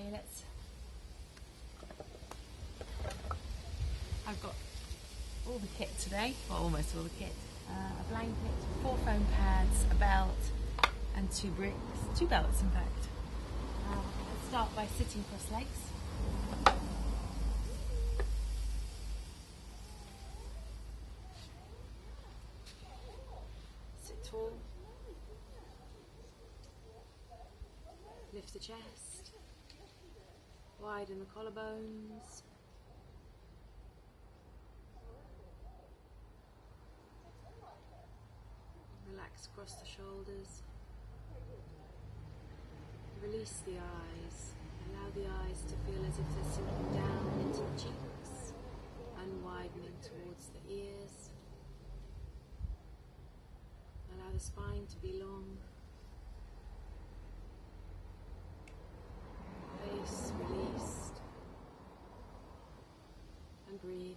Okay, I've got all the kit today, well almost all the kit. A blanket, 4 foam pads, a belt and 2 bricks, 2 belts in fact. Let's start by sitting cross legs. Sit tall. Lift the chest. Widen the collarbones. Relax across the shoulders. Release the eyes. Allow the eyes to feel as if they're sinking down into the cheeks and widening towards the ears. Allow the spine to be long. Face released. And breathe.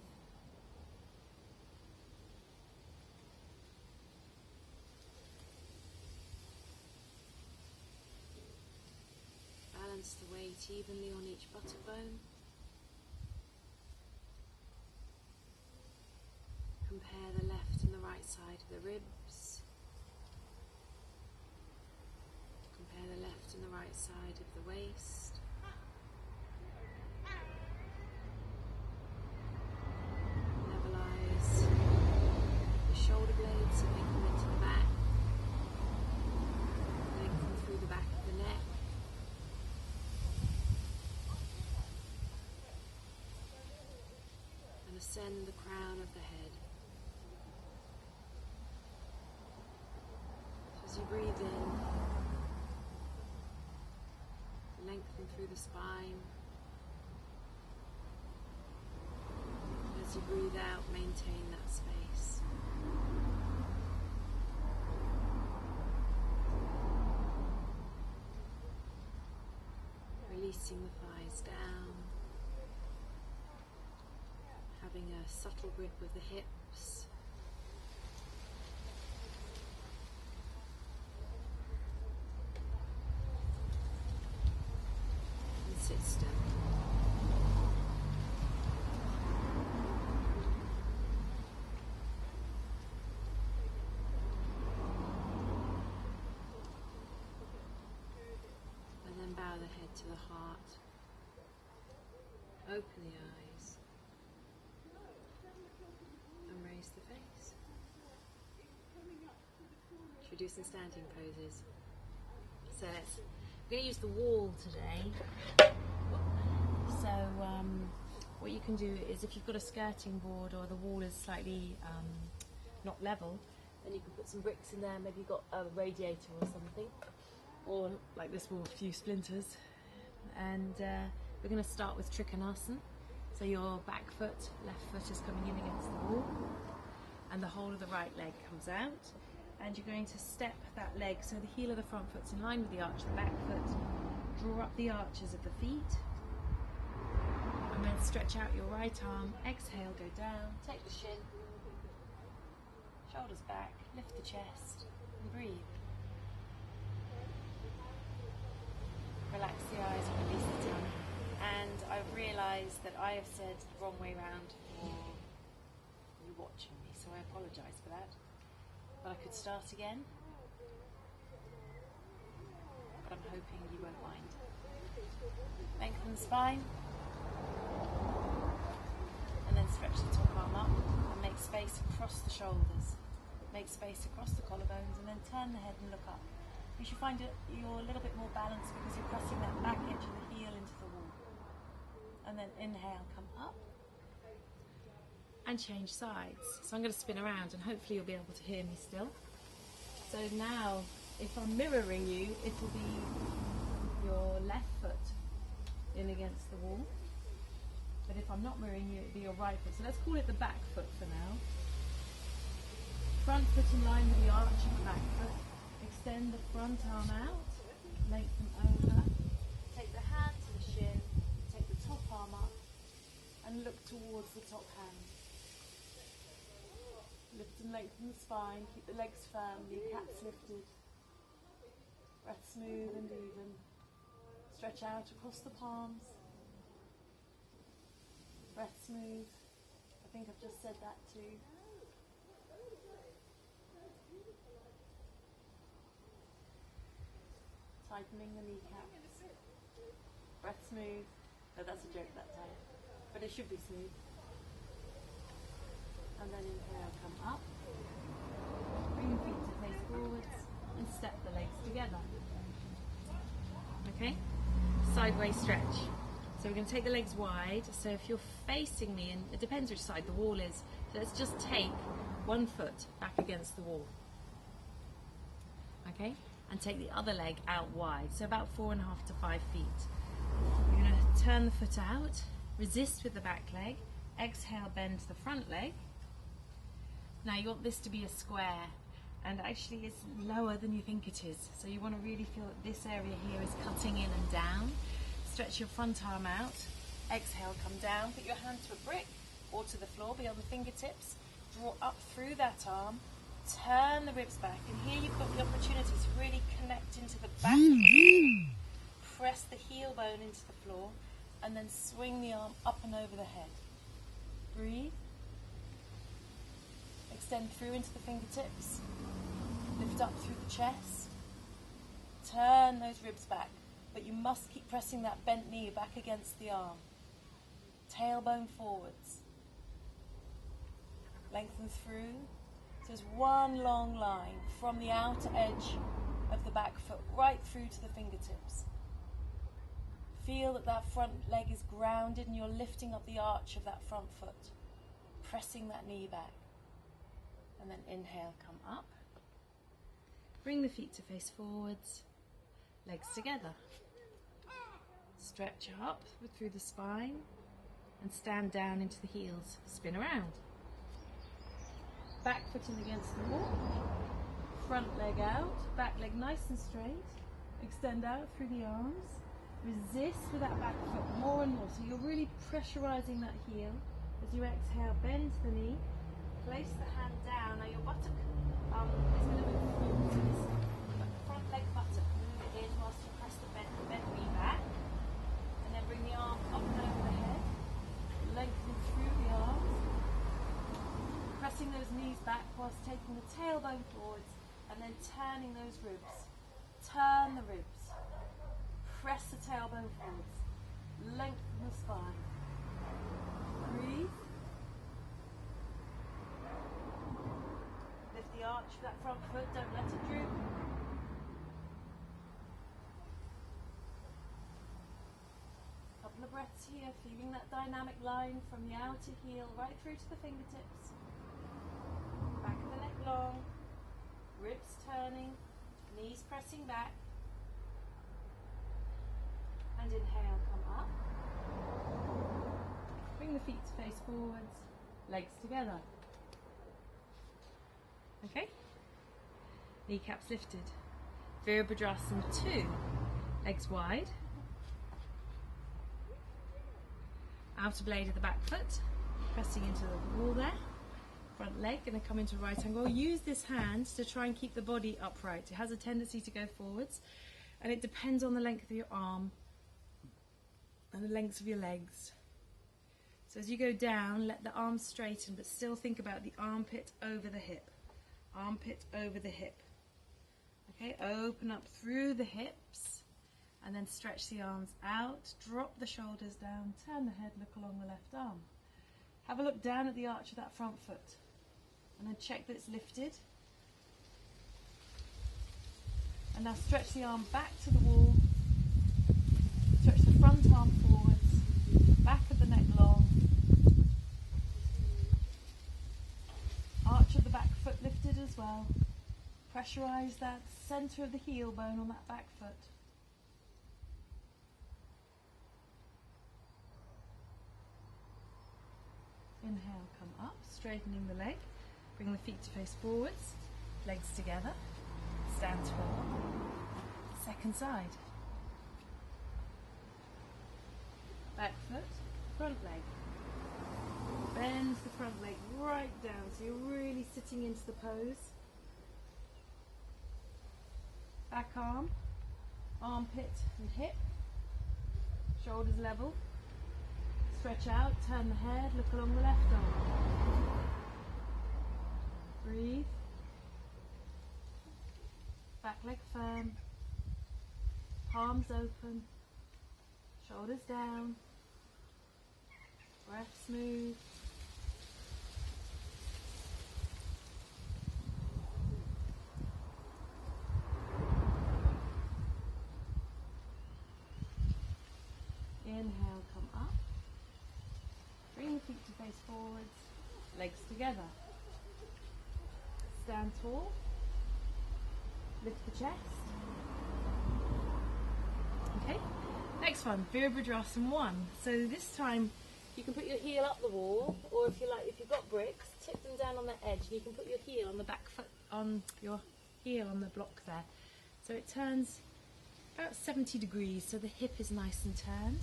Balance the weight evenly on each buttock bone. Compare the left and the right side of the ribs. Compare the left and the right side of the waist. Levelize the shoulder blades and make them into the back. Lengthen through the back of the neck. And ascend the crown of the head. So as you breathe in, lengthen through the spine. As you breathe out, maintain that space. Releasing the thighs down. Having a subtle grip of the hips. And sit still. And then bow the head to the heart. Open the eyes. And raise the face. Should we do some standing poses? So we're going to use the wall today. So what you can do is, if you've got a skirting board or the wall is slightly not level, then you can put some bricks in there. Maybe you've got a radiator or something, or like this wall, a few splinters. And we're going to start with Trikonasana. So your back foot, left foot is coming in against the wall, and the whole of the right leg comes out. And you're going to step that leg so the heel of the front foot's in line with the arch of the back foot. Draw up the arches of the feet, and then stretch out your right arm. Exhale, go down, take the shin, shoulders back, lift the chest, and breathe. Relax the eyes and release the tongue. And I've realised that I have said the wrong way round for you watching me, so I apologise for that. But I could start again, but I'm hoping you won't mind. Lengthen the spine, and then stretch the top arm up and make space across the shoulders. Make space across the collarbones, and then turn the head and look up. You should find you're a little bit more balanced because you're pressing that back edge of the heel into the wall. And then inhale, come up and change sides. So I'm going to spin around and hopefully you'll be able to hear me still. So now, if I'm mirroring you, it will be your left foot in against the wall. But if I'm not mirroring you, it'll be your right foot. So let's call it the back foot for now. Front foot in line with the arch of the back foot. Extend the front arm out, lengthen over. Take the hand to the shin, take the top arm up, and look towards the top hand. Lift and lengthen the spine, keep the legs firm, kneecaps lifted. Breath smooth and even. stretch out across the palms. Breath smooth. I think I've just said that too. Tightening the kneecap. Breath smooth. No, that's a joke that time. But it should be smooth. And then inhale, come up. Bring the feet to face forwards and step the legs together. Okay? Sideways stretch. So we're going to take the legs wide. So if you're facing me, and it depends which side the wall is, so let's just take one foot back against the wall. Okay? And take the other leg out wide, so about 4.5 to 5 feet. You're going to turn the foot out, resist with the back leg, exhale, bend the front leg. Now you want this to be a square, and actually it's lower than you think it is. So you want to really feel that this area here is cutting in and down. Stretch your front arm out, exhale, come down, put your hand to a brick or to the floor beyond the fingertips, draw up through that arm, turn the ribs back, and here you've got the opportunity to really connect into the back of the hip. Press the heel bone into the floor, and then swing the arm up and over the head. Breathe. Extend through into the fingertips. Lift up through the chest. Turn those ribs back, but you must keep pressing that bent knee back against the arm. Tailbone forwards. Lengthen through. So there's one long line from the outer edge of the back foot right through to the fingertips. Feel that that front leg is grounded and you're lifting up the arch of that front foot, pressing that knee back. And then inhale, come up. Bring the feet to face forwards, legs together. Stretch up through the spine and stand down into the heels. Spin around. Back foot in against the wall, front leg out, back leg nice and straight, extend out through the arms, resist with that back foot more and more, so you're really pressurizing that heel. As you exhale, bend the knee, place the hand down. Now your buttock is going to move forward, so this front leg buttock, move it in whilst you press the bent knee back, and then bring the arm up and over the head, lengthen through the arms, pressing those knees back whilst taking the tailbone forwards and then turning those ribs. Turn the ribs. Press the tailbone forwards. Lengthen the spine. Breathe. Lift the arch of that front foot, don't let it droop. Couple of breaths here, feeling that dynamic line from the outer heel right through to the fingertips. Back of the neck long, ribs turning, knees pressing back, and inhale, come up. Bring the feet to face forwards, legs together. Okay? Kneecaps lifted. Virabhadrasana 2, legs wide. Outer blade of the back foot, pressing into the wall there. Front leg going to come into right angle. Use this hand to try and keep the body upright. It has a tendency to go forwards, and it depends on the length of your arm and the length of your legs. So as you go down, let the arms straighten, but still think about the armpit over the hip. Armpit over the hip. Okay, open up through the hips, and then stretch the arms out. Drop the shoulders down. Turn the head, look along the left arm. Have a look down at the arch of that front foot, and then check that it's lifted. And now stretch the arm back to the wall, stretch the front arm forwards, back of the neck long, arch of the back foot lifted as well. Pressurize that center of the heel bone on that back foot. Inhale, come up, straightening the leg. Bring the feet to face forwards, legs together, stand tall. Second side. Back foot, front leg. Bend the front leg right down so you're really sitting into the pose. Back arm, armpit and hip. shoulders level. Stretch out, turn the head, look along the left arm. Breathe. Back leg firm. Palms open. Shoulders down. Breath smooth. Inhale, come up. Bring the feet to face forwards, legs together. Stand tall. Lift the chest. Okay, next one, Virabhadrasana 1. So this time you can put your heel up the wall, or if you like, if you've got bricks, tip them down on the edge, and you can put your heel on the back foot, on your heel on the block there. So it turns about 70 degrees, so the hip is nice and turned.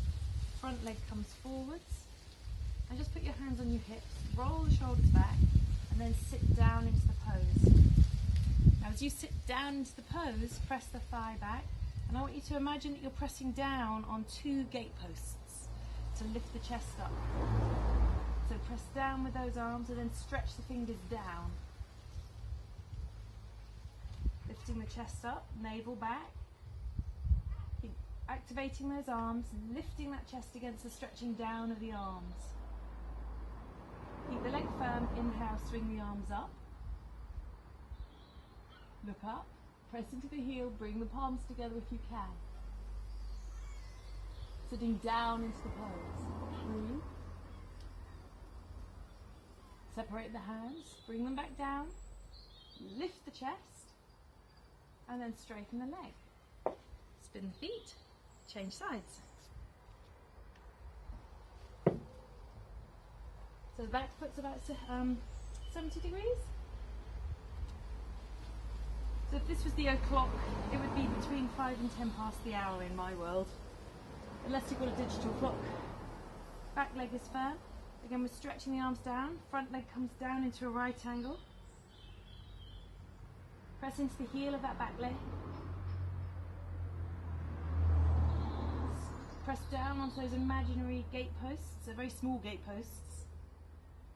Front leg comes forwards, and just put your hands on your hips, roll the shoulders back, and then sit down into the pose. Now as you sit down into the pose, press the thigh back, and I want you to imagine that you're pressing down on 2 gate posts to lift the chest up. So press down with those arms and then stretch the fingers down. Lifting the chest up, navel back. Keep activating those arms, lifting that chest against the stretching down of the arms. Keep the leg firm, inhale, swing the arms up. Look up, press into the heel, bring the palms together if you can. Sitting down into the pose. Breathe. Separate the hands, bring them back down, lift the chest, and then straighten the leg. Spin the feet, change sides. So the back foot's about 70 degrees. So if this was the o'clock, it would be between 5 and 10 past the hour in my world, unless you've got a digital clock. Back leg is firm. Again, we're stretching the arms down. Front leg comes down into a right angle. Press into the heel of that back leg. Press down onto those imaginary gate posts, so very small gate posts.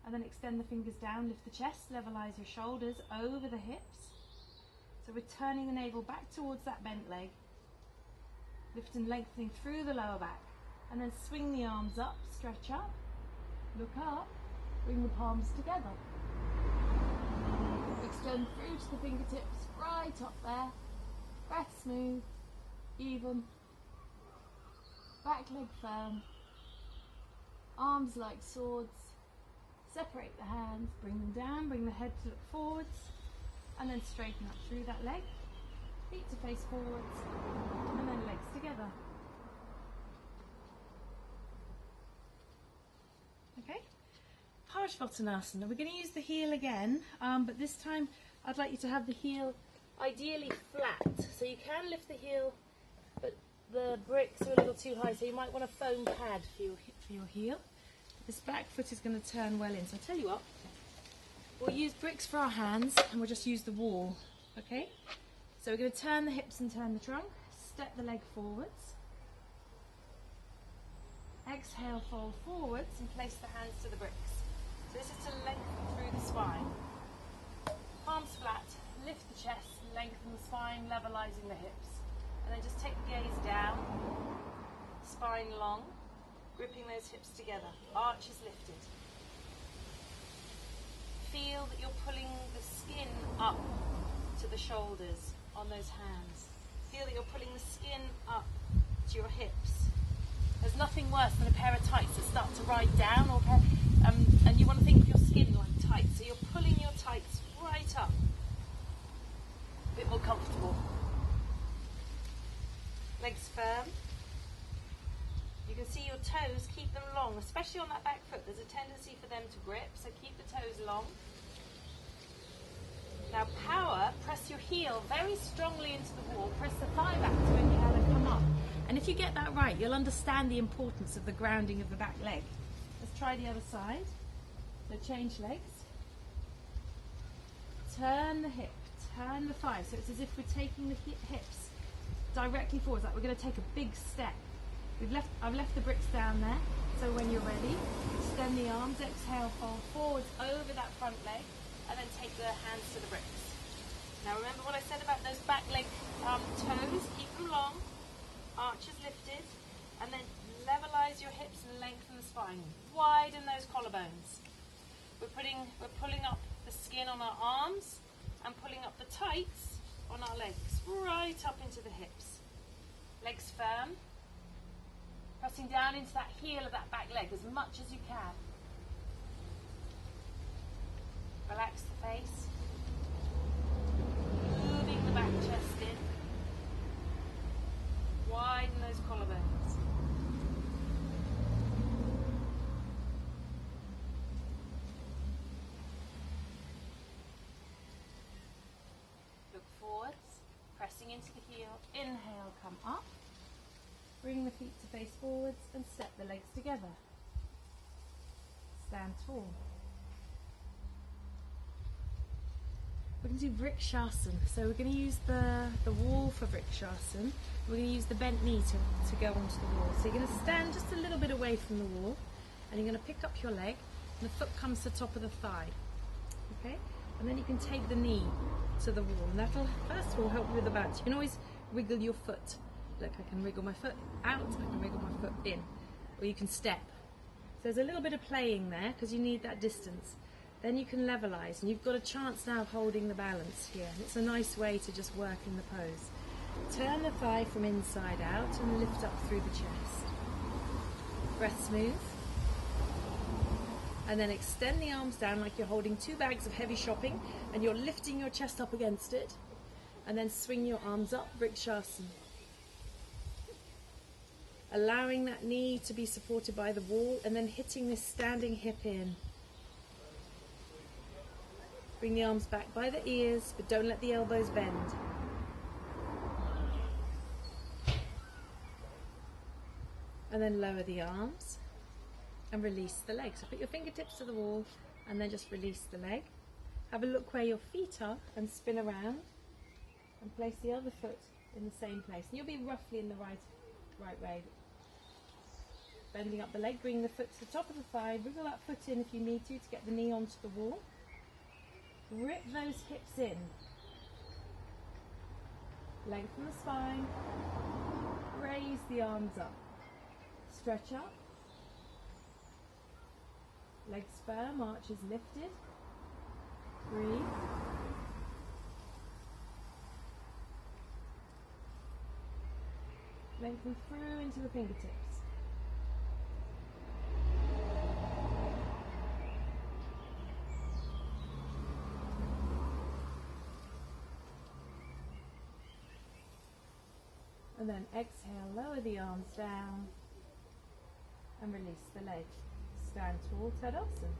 And then extend the fingers down, lift the chest, levelize your shoulders over the hips. So we're turning the navel back towards that bent leg. Lift and lengthening through the lower back. And then swing the arms up, stretch up, look up, bring the palms together. Extend through to the fingertips, right up there. Breath smooth, even. Back leg firm. Arms like swords. Separate the hands, bring them down, bring the head to look forwards, and then straighten up through that leg. Feet to face forwards, and then legs together. Okay, Parshvottanasana. We're going to use the heel again, but this time I'd like you to have the heel ideally flat. So you can lift the heel, but the bricks are a little too high, so you might want a foam pad for your heel. This back foot is going to turn well in, so I'll tell you what, we'll use bricks for our hands and we'll just use the wall, okay? So we're going to turn the hips and turn the trunk, step the leg forwards, exhale, fold forwards and place the hands to the bricks. So this is to lengthen through the spine. Palms flat, lift the chest, lengthen the spine, levelizing the hips. And then just take the gaze down, spine long, gripping those hips together, arches lifted. Feel that you're pulling the skin up to the shoulders on those hands. Feel that you're pulling the skin up to your hips. There's nothing worse than a pair of tights that start to ride down, or and you want to think of your skin like tights. So you're pulling your tights right up. A bit more comfortable. Legs firm. You can see your toes, keep them long, especially on that back foot. There's a tendency for them to grip, so keep the toes long. Now power, press your heel very strongly into the wall, press the thigh back to inhale and come up. And if you get that right, you'll understand the importance of the grounding of the back leg. Let's try the other side. So change legs. Turn the hip, turn the thigh. So it's as if we're taking the hips directly forwards, like we're going to take a big step. I've left the bricks down there, so when you're ready, extend the arms, exhale, fold forwards over that front leg, and then take the hands to the bricks. Now remember what I said about those back leg toes, keep them long, arches lifted, and then levelize your hips and lengthen the spine. Widen those collarbones. We're pulling up the skin on our arms and pulling up the tights on our legs, right up into the hips. Legs firm. Pressing down into that heel of that back leg as much as you can. Relax the face. Moving the back chest in. Widen those collarbones. Look forwards, pressing into the heel. Inhale, come up. Bring the feet to face forwards and step the legs together. Stand tall. We're going to do Vrikshasana. So we're going to use the wall for Vrikshasana. We're going to use the bent knee to go onto the wall. So you're going to stand just a little bit away from the wall and you're going to pick up your leg and the foot comes to the top of the thigh. Okay? And then you can take the knee to the wall and that'll first of all help you with the balance. You can always wiggle your foot. Look, I can wriggle my foot out, I can wriggle my foot in. Or you can step. So there's a little bit of playing there because you need that distance. Then you can levelize and you've got a chance now of holding the balance here. And it's a nice way to just work in the pose. Turn the thigh from inside out and lift up through the chest. Breath smooth. And then extend the arms down like you're holding 2 bags of heavy shopping and you're lifting your chest up against it. And then swing your arms up, Vrikshasana. Allowing that knee to be supported by the wall and then hitting this standing hip in. Bring the arms back by the ears, but don't let the elbows bend. And then lower the arms and release the legs. So put your fingertips to the wall and then just release the leg. Have a look where your feet are and spin around and place the other foot in the same place. And you'll be roughly in the right way. Bending up the leg, bring the foot to the top of the thigh, wiggle that foot in if you need to get the knee onto the wall. Rip those hips in. Lengthen the spine. Raise the arms up. Stretch up. Legs firm, arches lifted. Breathe. Lengthen through into the fingertips. And then exhale, lower the arms down and release the legs. Stand tall, Tadasana.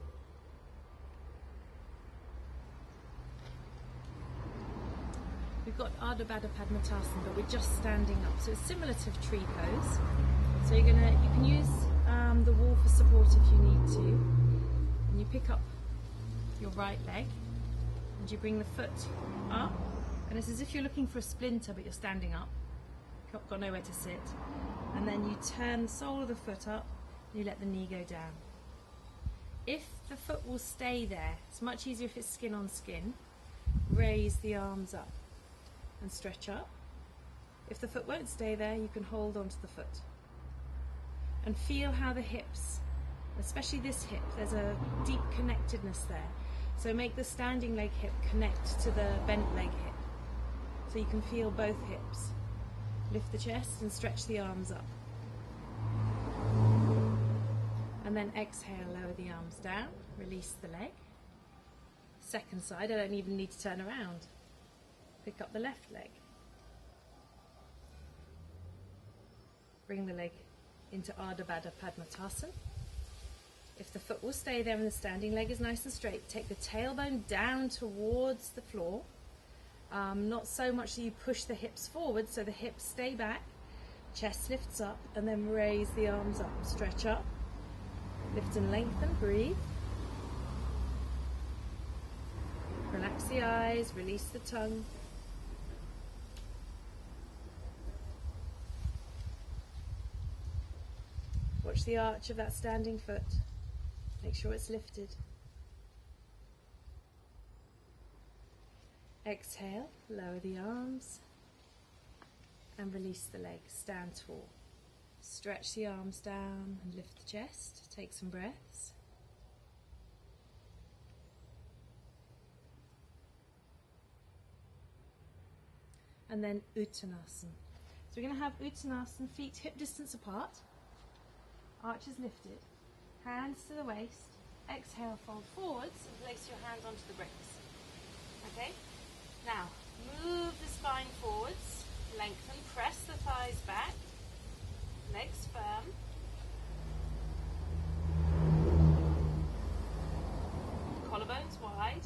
We've got Ardha Baddha Padmatasana, but we're just standing up. So it's similar to tree pose. So you can use the wall for support if you need to. And you pick up your right leg and you bring the foot up. And it's as if you're looking for a splinter, but you're standing up. Got nowhere to sit. And then you turn the sole of the foot up and you let the knee go down. If the foot will stay there, it's much easier if it's skin on skin. Raise the arms up and stretch up. If the foot won't stay there, you can hold onto the foot. And feel how the hips, especially this hip, there's a deep connectedness there. So make the standing leg hip connect to the bent leg hip. So you can feel both hips. Lift the chest and stretch the arms up. And then exhale, lower the arms down, release the leg. Second side, I don't even need to turn around. Pick up the left leg. Bring the leg into Ardha Baddha Padmatasana. If the foot will stay there and the standing leg is nice and straight, take the tailbone down towards the floor. Not so much that you push the hips forward, so the hips stay back, chest lifts up, and then raise the arms up, stretch up, lift and lengthen, breathe. Relax the eyes, release the tongue. Watch the arch of that standing foot. Make sure it's lifted. Exhale, lower the arms and release the legs. Stand tall. Stretch the arms down and lift the chest. Take some breaths. And then Uttanasana. So we're going to have Uttanasana, feet hip distance apart, arches lifted, hands to the waist. Exhale, fold forwards and place your hands onto the bricks. Okay? Now, move the spine forwards, lengthen, press the thighs back, legs firm. Collarbones wide,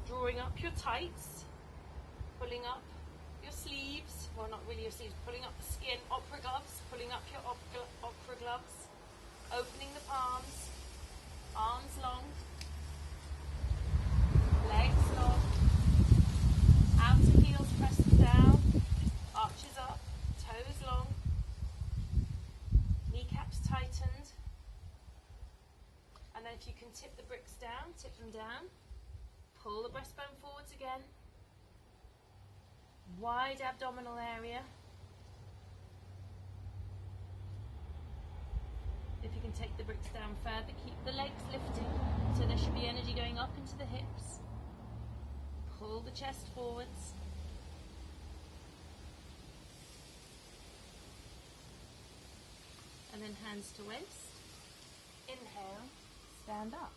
drawing up your tights, pulling up your sleeves, well not really your sleeves, pulling up the skin, opera gloves, pulling up your opera gloves, opening the palms, arms long, legs long, outer heels pressed down, arches up, toes long, kneecaps tightened, and then if you can tip the bricks down, tip them down, pull the breastbone forwards again, wide abdominal area. If you can take the bricks down further, keep the legs lifting, so there should be energy going up into the hips. Pull the chest forwards. And then hands to waist. Inhale, stand up.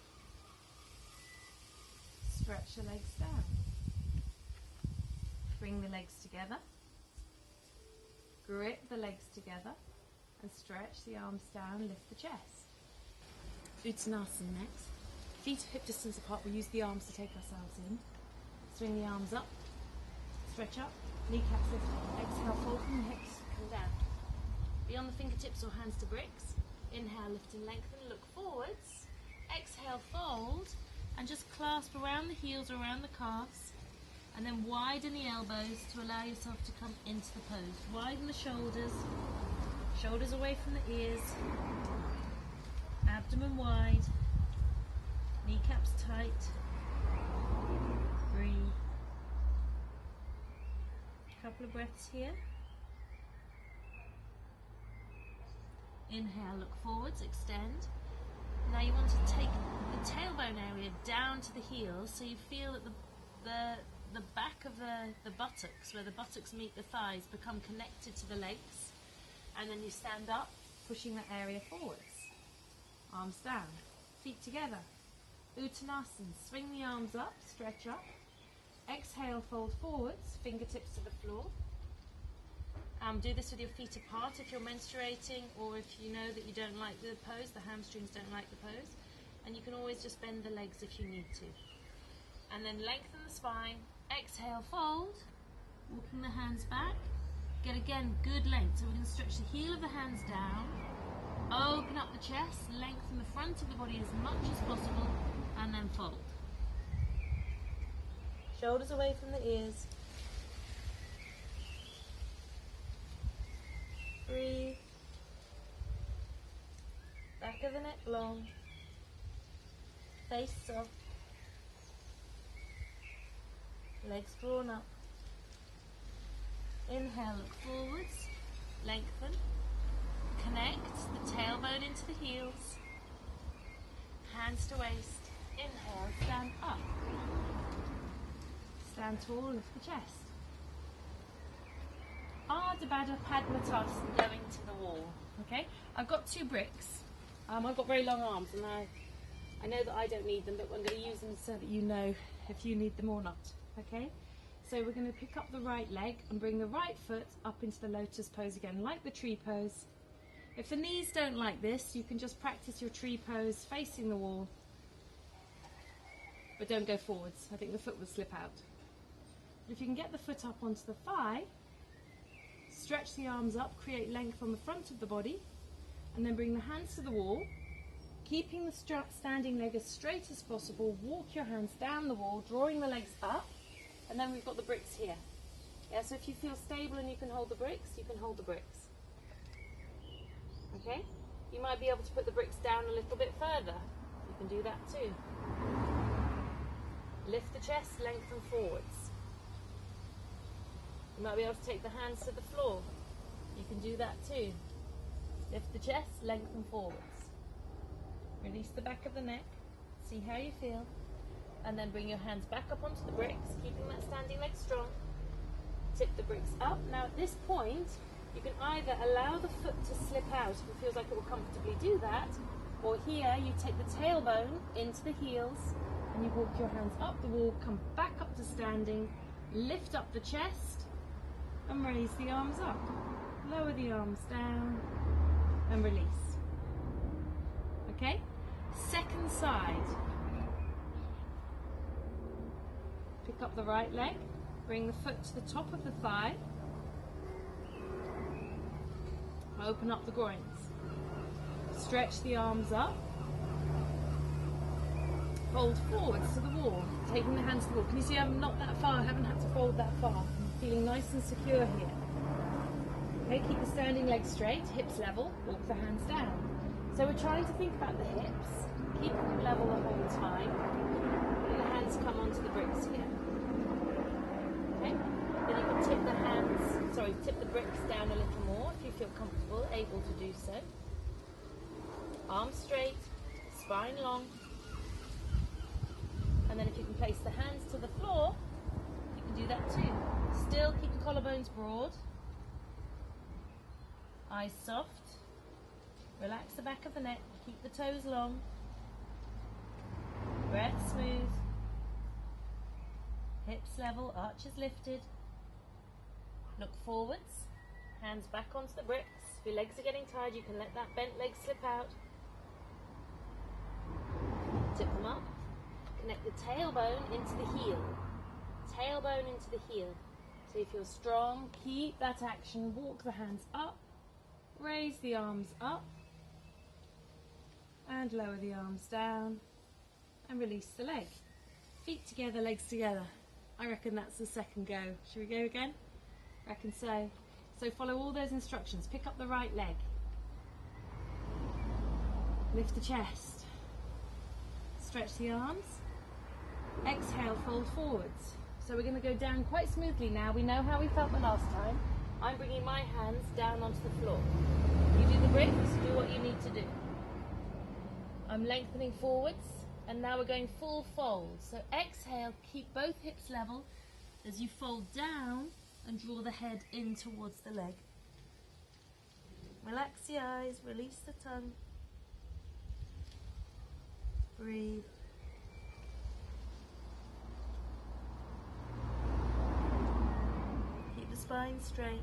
Stretch the legs down. Bring the legs together. Grip the legs together and stretch the arms down, lift the chest. Uttanasana next. Feet hip distance apart, we'll use the arms to take ourselves in. Swing the arms up, stretch up, kneecaps lift. Exhale, fold from the hips, come down. Beyond the fingertips or hands to bricks. Inhale, lift and lengthen, look forwards. Exhale, fold, and just clasp around the heels or around the calves. And then widen the elbows to allow yourself to come into the pose. Widen the shoulders, shoulders away from the ears, abdomen wide, kneecaps tight, breathe. A couple of breaths here. Inhale, look forwards, extend. Now you want to take the tailbone area down to the heels so you feel that the back of the buttocks, where the buttocks meet the thighs, become connected to the legs, and then you stand up, pushing that area forwards. Arms down, feet together. Uttanasana, swing the arms up, stretch up. Exhale, fold forwards, fingertips to the floor. Do this with your feet apart if you're menstruating, or if you know that you don't like the pose, the hamstrings don't like the pose, and you can always just bend the legs if you need to. And then lengthen the spine. Exhale, fold, walking the hands back. Get again good length, so we're going to stretch the heel of the hands down, open up the chest, lengthen the front of the body as much as possible, and then fold. Shoulders away from the ears. Breathe. Back of the neck long. Face soft. Legs drawn up. Inhale, look forwards, lengthen, connect the tailbone into the heels, hands to waist. Inhale, stand up. Stand tall, lift the chest. Ardha Baddha Padmatasana, going to the wall. Okay, I've got two bricks. I've got very long arms, and I know that I don't need them, but I'm going to use them so that you know if you need them or not. Okay, so we're going to pick up the right leg and bring the right foot up into the lotus pose again, like the tree pose. If the knees don't like this, you can just practice your tree pose facing the wall, but don't go forwards. I think the foot will slip out. But if you can get the foot up onto the thigh, stretch the arms up, create length on the front of the body, and then bring the hands to the wall, keeping the standing leg as straight as possible. Walk your hands down the wall, drawing the legs up, and then we've got the bricks here. Yeah, so if you feel stable and you can hold the bricks, you can hold the bricks. Okay? you might be able to put the bricks down a little bit further. You can do that too. Lift the chest, lengthen forwards. You might be able to take the hands to the floor. You can do that too. Lift the chest, lengthen forwards. Release the back of the neck. See how you feel. And then bring your hands back up onto the bricks, keeping that standing leg strong. Tip the bricks up. Now at this point, you can either allow the foot to slip out if it feels like it will comfortably do that, or here you take the tailbone into the heels and you walk your hands up the wall, come back up to standing, lift up the chest and raise the arms up. Lower the arms down and release. Okay? Second side. Pick up the right leg, bring the foot to the top of the thigh, open up the groins, stretch the arms up, fold forwards to the wall, taking the hands to the wall. Can you see I'm not that far, I haven't had to fold that far. I'm feeling nice and secure here. Okay, keep the standing legs straight, hips level, walk the hands down. So we're trying to think about the hips, keeping them level the whole time, and the hands come onto the bricks here. Okay, then you can tip the bricks down a little more if you feel comfortable, able to do so. Arms straight, spine long. And then if you can place the hands to the floor, you can do that too. Still keep the collarbones broad. Eyes soft. Relax the back of the neck. Keep the toes long. Breath smooth. Hips level, arches lifted. Look forwards. Hands back onto the bricks. If your legs are getting tired, you can let that bent leg slip out. Tip them up. Connect the tailbone into the heel. Tailbone into the heel. So you feel strong. Keep that action. Walk the hands up. Raise the arms up. And lower the arms down. And release the leg. Feet together, legs together. I reckon that's the second go. Should we go again? Reckon so. So follow all those instructions. Pick up the right leg. Lift the chest. Stretch the arms. Exhale, fold forwards. So we're going to go down quite smoothly now. We know how we felt the last time. I'm bringing my hands down onto the floor. You do the bricks, do what you need to do. I'm lengthening forwards, and now we're going full fold. So exhale, keep both hips level as you fold down and draw the head in towards the leg. Relax the eyes, release the tongue. Breathe. Keep the spine straight.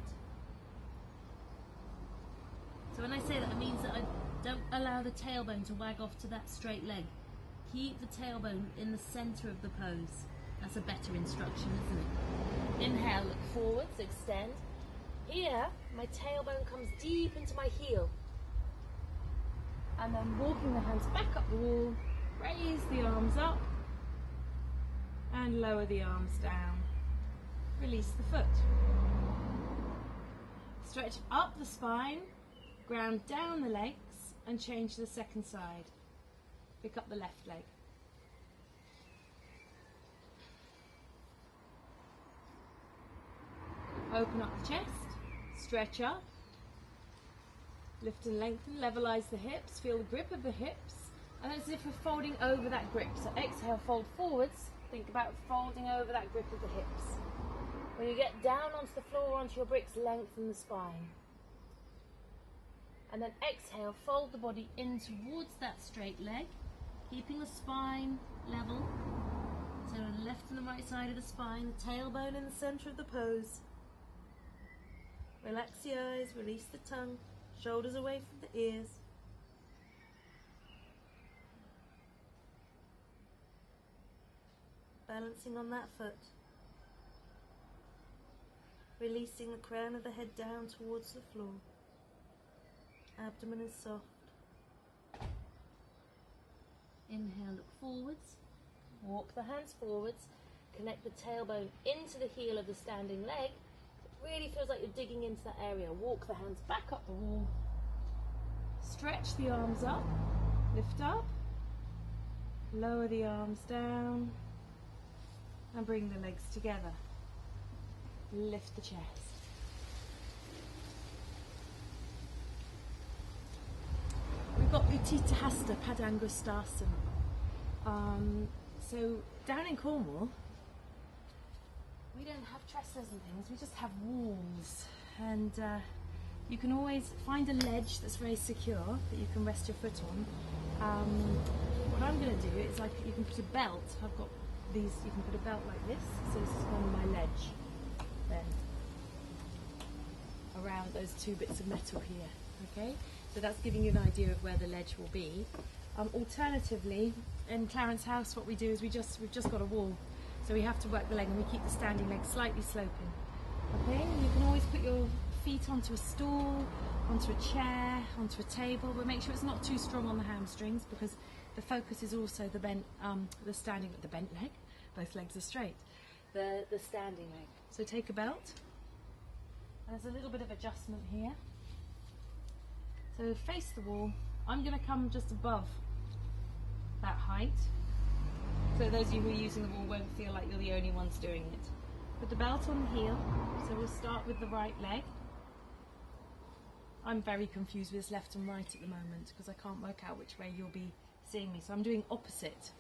So when I say that, it means that I don't allow the tailbone to wag off to that straight leg. Keep the tailbone in the center of the pose. That's a better instruction, isn't it? Inhale, look forwards, extend. Here, my tailbone comes deep into my heel. And then walking the hands back up the wall, raise the arms up and lower the arms down. Release the foot. Stretch up the spine, ground down the legs and change to the second side. Pick up the left leg. Open up the chest, stretch up, lift and lengthen, levelize the hips, feel the grip of the hips, and as if we're folding over that grip. So exhale, fold forwards, think about folding over that grip of the hips. When you get down onto the floor, onto your bricks, lengthen the spine. And then exhale, fold the body in towards that straight leg, keeping the spine level. So the left and the right side of the spine, the tailbone in the center of the pose. Relax the eyes, release the tongue, shoulders away from the ears. Balancing on that foot. Releasing the crown of the head down towards the floor. Abdomen is soft. Inhale, look forwards. Walk the hands forwards. Connect the tailbone into the heel of the standing leg. It really feels like you're digging into that area. Walk the hands back up the wall. Stretch the arms up, lift up, lower the arms down, and bring the legs together. Lift the chest. We've got Utthita Trikonasana. So down in Cornwall, we don't have trestles and things, we just have walls. And you can always find a ledge that's very secure that you can rest your foot on. What I'm going to do is, like, you can put a belt. I've got these, you can put a belt like this, so this is on my ledge then, around those two bits of metal here, okay? So that's giving you an idea of where the ledge will be. Alternatively, in Clarence's house, what we do is we've just got a wall, so we have to work the leg, and we keep the standing leg slightly sloping. Okay, you can always put your feet onto a stool, onto a chair, onto a table, but make sure it's not too strong on the hamstrings, because the focus is also the bent leg. Both legs are straight. The standing leg. So take a belt. There's a little bit of adjustment here. So face the wall. I'm going to come just above that height, so those of you who are using the wall won't feel like you're the only ones doing it. Put the belt on the heel, so we'll start with the right leg. I'm very confused with this left and right at the moment because I can't work out which way you'll be seeing me, so I'm doing opposite.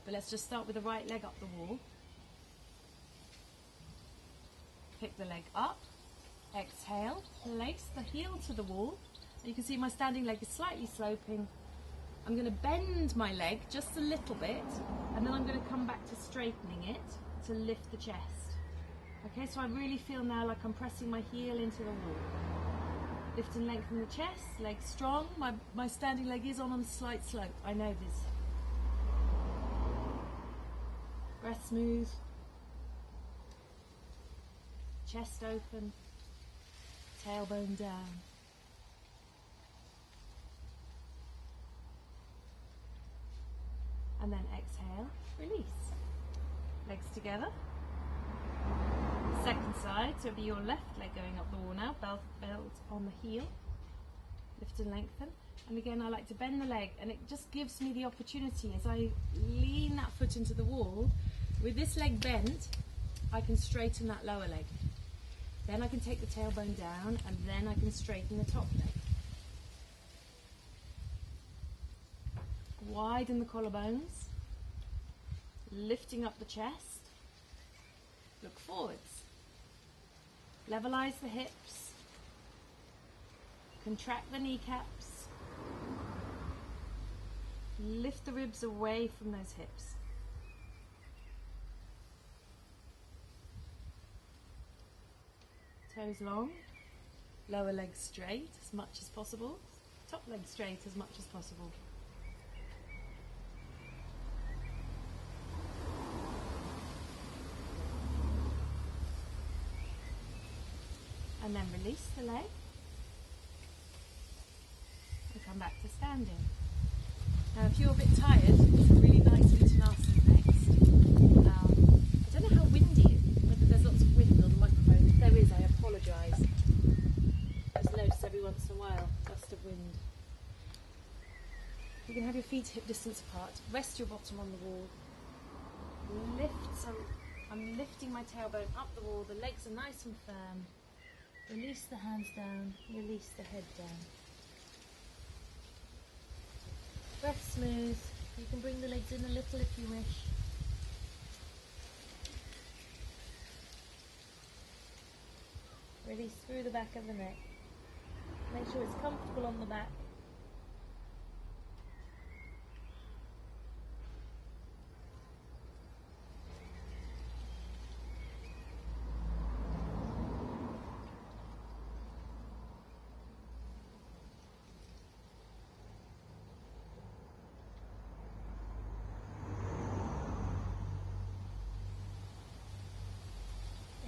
But let's just start with the right leg up the wall. Pick the leg up, exhale, place the heel to the wall. You can see my standing leg is slightly sloping. I'm going to bend my leg just a little bit, and then I'm going to come back to straightening it to lift the chest. Okay, so I really feel now like I'm pressing my heel into the wall. Lift and lengthen the chest, legs strong. My standing leg is on a slight slope, I know this. Breath smooth. Chest open. Tailbone down. And then exhale, release. Legs together. Second side, so it'll be your left leg going up the wall now, belt on the heel. Lift and lengthen. And again, I like to bend the leg, and it just gives me the opportunity as I lean that foot into the wall. With this leg bent, I can straighten that lower leg. Then I can take the tailbone down, and then I can straighten the top leg. Widen the collarbones, lifting up the chest, look forwards, levelize the hips, contract the kneecaps, lift the ribs away from those hips. Toes long, lower leg straight as much as possible, top leg straight as much as possible. And then release the leg and come back to standing. Now if you're a bit tired, it's a really nice Uttanasana next. I don't know how windy it is, whether there's lots of wind on the microphone. If there is, I apologise. Just notice every once in a while, gust of wind. You can have your feet hip distance apart. Rest your bottom on the wall. Lift, so I'm lifting my tailbone up the wall. The legs are nice and firm. Release the hands down, release the head down. Breath smooth. You can bring the legs in a little if you wish. Release through the back of the neck. Make sure it's comfortable on the back.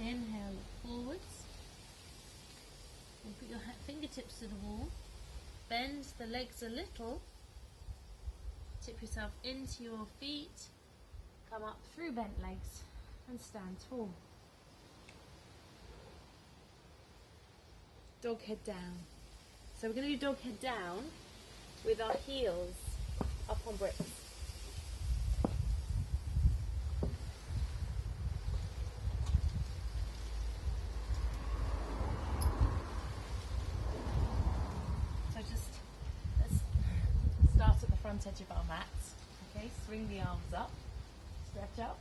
Inhale, look forwards. And put your fingertips to the wall. Bend the legs a little. Tip yourself into your feet. Come up through bent legs and stand tall. Dog head down. So we're going to do dog head down, with our heels up on bricks. So just let's start at the front edge of our mats. Okay, swing the arms up, stretch up,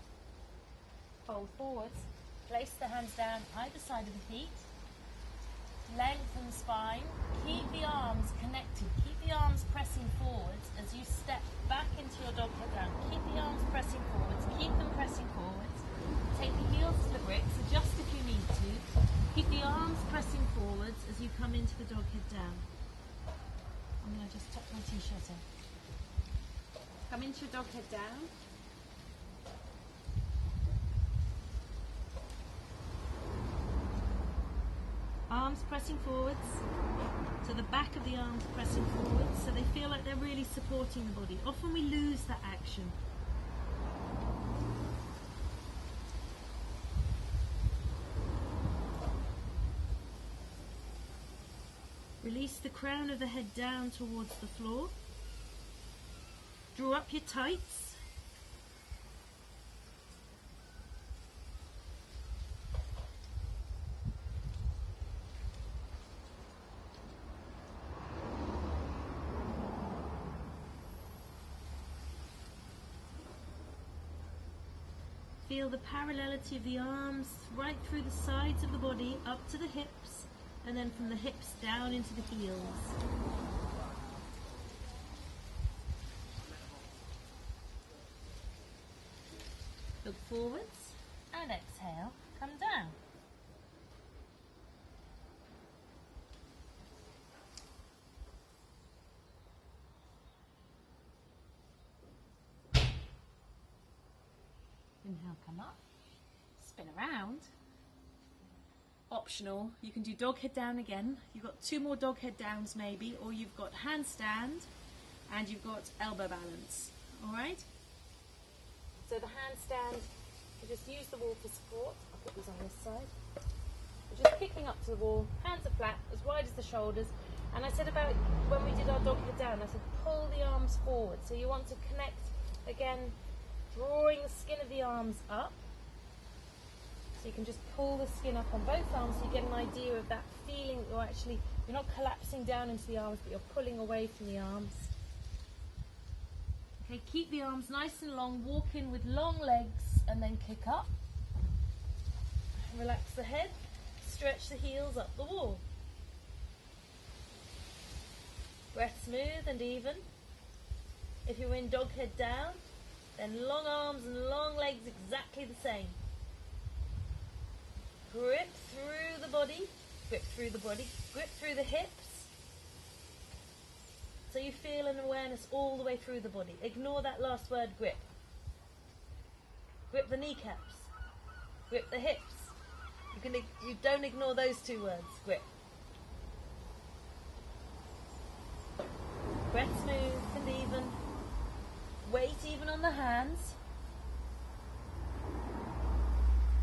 fold forwards, place the hands down either side of the feet, lengthen the spine, keep the arms connected, keep the arms pressing forwards as you step back into your dog head down. Keep the arms pressing forwards, keep them pressing forwards, take the heels to the bricks, adjust if you need to, keep the arms pressing forwards as you come into the dog head down. I'm going to just tuck my t-shirt in. Come into your dog head down. Arms pressing forwards, so the back of the arms pressing forwards, so they feel like they're really supporting the body. Often we lose that action. Release the crown of the head down towards the floor. Draw up your tights. Feel the parallelity of the arms right through the sides of the body, up to the hips, and then from the hips down into the heels. Look forwards and exhale, come down. Inhale, come up, spin around. Optional, you can do dog head down again. You've got 2 more dog head downs maybe, or you've got handstand and you've got elbow balance. All right? So the handstand, you just use the wall for support. I'll put these on this side. We're just kicking up to the wall, hands are flat, as wide as the shoulders. And I said about when we did our dog head down, I said pull the arms forward. So you want to connect, again, drawing the skin of the arms up. So you can just pull the skin up on both arms so you get an idea of that feeling that you're not collapsing down into the arms, but you're pulling away from the arms. Okay, keep the arms nice and long, walk in with long legs and then kick up. Relax the head, stretch the heels up the wall. Breath smooth and even. If you're in dog head down, then long arms and long legs exactly the same. Grip through the body, grip through the body, grip through the hips. So you feel an awareness all the way through the body. Ignore that last word, grip. Grip the kneecaps, grip the hips. You don't ignore those 2 words, grip. Breath smooth and even. Weight even on the hands.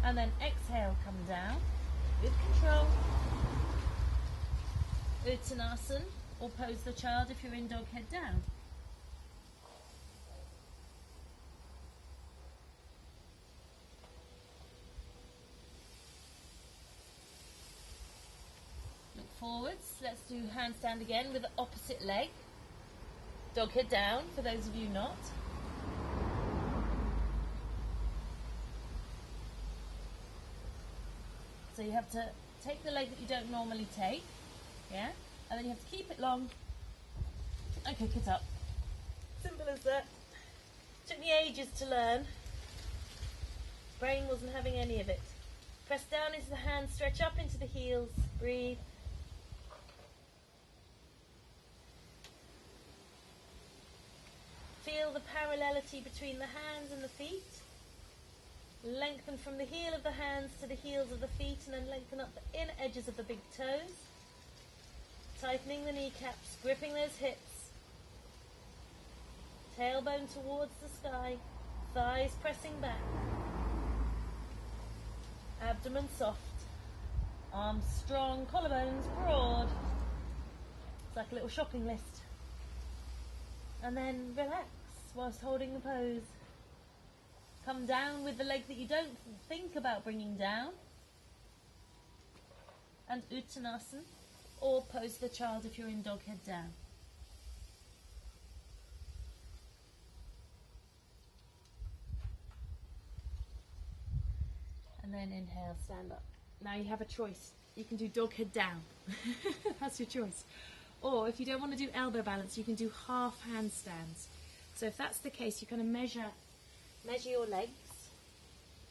And then exhale, come down with control. Uttanasana, or pose the child if you're in dog head down. Look forwards. Let's do handstand again with the opposite leg. Dog head down, for those of you not. So you have to take the leg that you don't normally take, yeah? And then you have to keep it long and kick it up. Simple as that. Took me ages to learn. Brain wasn't having any of it. Press down into the hands, stretch up into the heels, breathe. Feel the parallelity between the hands and the feet. Lengthen from the heel of the hands to the heels of the feet, and then lengthen up the inner edges of the big toes. Tightening the kneecaps, gripping those hips. Tailbone towards the sky, thighs pressing back. Abdomen soft, arms strong, collarbones broad. It's like a little shopping list. And then relax whilst holding the pose. Come down with the leg that you don't think about bringing down. And Uttanasana, or pose the child if you're in dog head down. And then inhale, stand up. Now you have a choice. You can do dog head down. That's your choice. Or if you don't want to do elbow balance, you can do half handstands. So if that's the case, you kind of measure your legs.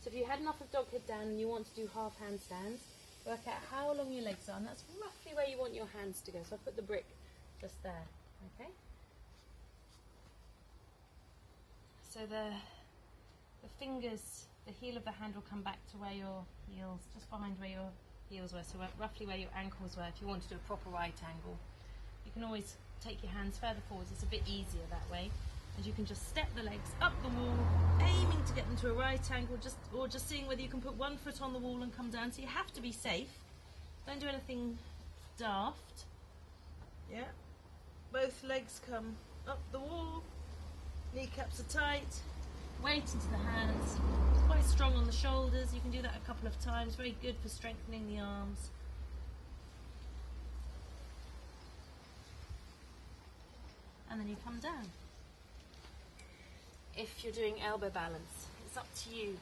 So if you had enough of dog head down and you want to do half handstands, work out how long your legs are, and that's roughly where you want your hands to go. So I'll put the brick just there, okay? So the fingers, the heel of the hand will come back to where your heels, just behind where your heels were, so roughly where your ankles were if you want to do a proper right angle. You can always take your hands further forwards, it's a bit easier that way. And you can just step the legs up the wall, aiming to get them to a right angle, or just seeing whether you can put one foot on the wall and come down. So you have to be safe. Don't do anything daft. Yeah. Both legs come up the wall. Kneecaps are tight. Weight into the hands. Quite strong on the shoulders. You can do that a couple of times. Very good for strengthening the arms. And then you come down. If you're doing elbow balance, it's up to you.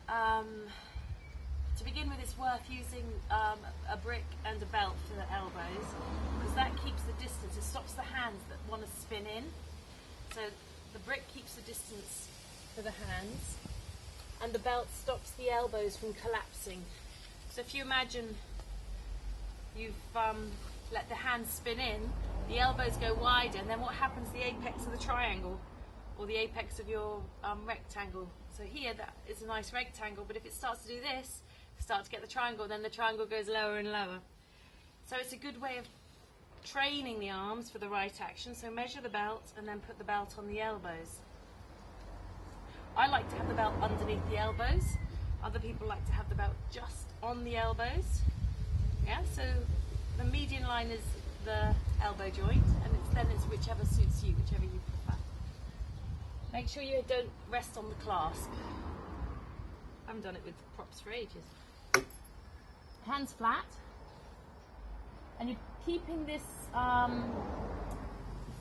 To begin with, it's worth using a brick and a belt for the elbows, because that keeps the distance. It stops the hands that want to spin in. So the brick keeps the distance for the hands, and the belt stops the elbows from collapsing. So if you imagine you've let the hands spin in, the elbows go wider, and then what happens, the apex of the triangle, or the apex of your rectangle. So here that is a nice rectangle, but if it starts to do this, start to get the triangle, then the triangle goes lower and lower. So it's a good way of training the arms for the right action. So measure the belt and then put the belt on the elbows. I like to have the belt underneath the elbows. Other people like to have the belt just on the elbows. Yeah, so the median line is the elbow joint, and then it's whichever suits you, whichever you prefer. Make sure you don't rest on the clasp. I haven't done it with props for ages. Hands flat, and you're keeping this